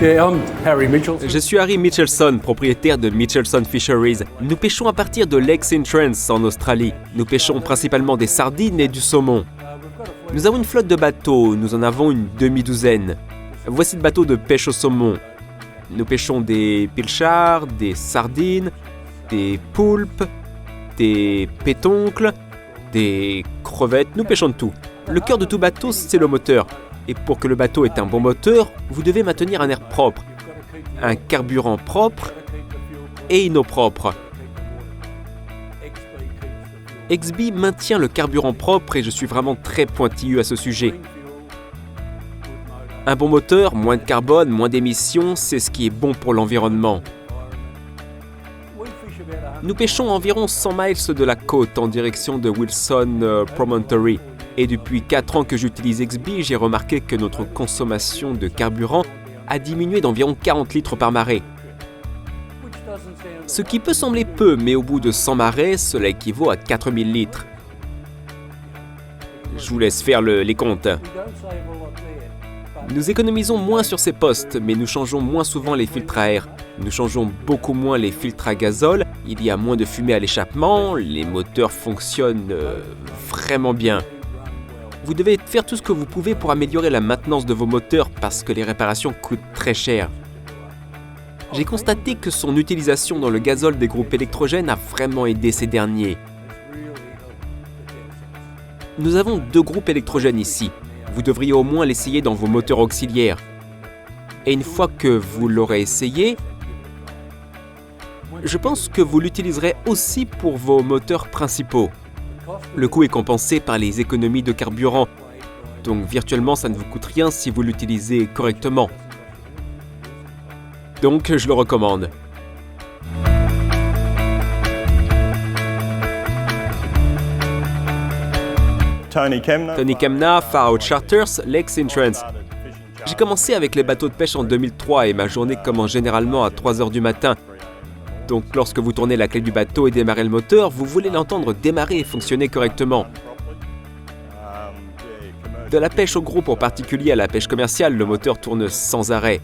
Je suis Harry Mitchelson, propriétaire de Mitchelson Fisheries. Nous pêchons à partir de Lake St. Trans en Australie. Nous pêchons principalement des sardines et du saumon. Nous avons une flotte de bateaux, nous en avons une demi-douzaine. Voici le bateau de pêche au saumon. Nous pêchons des pilchards, des sardines, des poulpes, des pétoncles, des crevettes, nous pêchons de tout. Le cœur de tout bateau, c'est le moteur. Et pour que le bateau ait un bon moteur, vous devez maintenir un air propre, un carburant propre et une eau propre. XB maintient le carburant propre et je suis vraiment très pointilleux à ce sujet. Un bon moteur, moins de carbone, moins d'émissions, c'est ce qui est bon pour l'environnement. Nous pêchons environ 100 miles de la côte en direction de Wilson Promontory. Et depuis 4 ans que j'utilise XB, j'ai remarqué que notre consommation de carburant a diminué d'environ 40 litres par marée. Ce qui peut sembler peu, mais au bout de 100 marées, cela équivaut à 4000 litres. Je vous laisse faire les comptes. Nous économisons moins sur ces postes, mais nous changeons moins souvent les filtres à air. Nous changeons beaucoup moins les filtres à gazole, il y a moins de fumée à l'échappement, les moteurs fonctionnent vraiment bien. Vous devez faire tout ce que vous pouvez pour améliorer la maintenance de vos moteurs parce que les réparations coûtent très cher. J'ai constaté que son utilisation dans le gazole des groupes électrogènes a vraiment aidé ces derniers. Nous avons 2 groupes électrogènes ici. Vous devriez au moins l'essayer dans vos moteurs auxiliaires. Et une fois que vous l'aurez essayé, je pense que vous l'utiliserez aussi pour vos moteurs principaux. Le coût est compensé par les économies de carburant, donc virtuellement ça ne vous coûte rien si vous l'utilisez correctement. Donc je le recommande. Tony Kemna, Far Out Charters, Lake St. Trans. J'ai commencé avec les bateaux de pêche en 2003 et ma journée commence généralement à 3h du matin. Donc lorsque vous tournez la clé du bateau et démarrez le moteur, vous voulez l'entendre démarrer et fonctionner correctement. De la pêche au groupe en particulier à la pêche commerciale, le moteur tourne sans arrêt.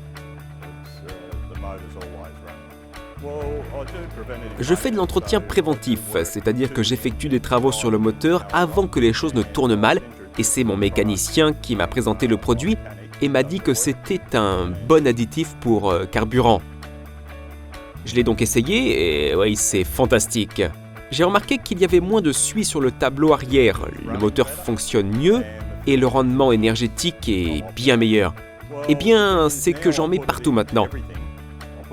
Je fais de l'entretien préventif, c'est-à-dire que j'effectue des travaux sur le moteur avant que les choses ne tournent mal, et c'est mon mécanicien qui m'a présenté le produit et m'a dit que c'était un bon additif pour carburant. Je l'ai donc essayé et oui, c'est fantastique. J'ai remarqué qu'il y avait moins de suie sur le tableau arrière, le moteur fonctionne mieux et le rendement énergétique est bien meilleur. Eh bien, c'est que j'en mets partout maintenant.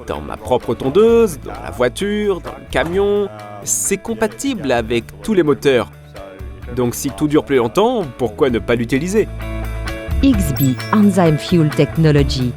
Dans ma propre tondeuse, dans la voiture, dans le camion, c'est compatible avec tous les moteurs. Donc si tout dure plus longtemps, pourquoi ne pas l'utiliser ? XB Enzyme Fuel Technology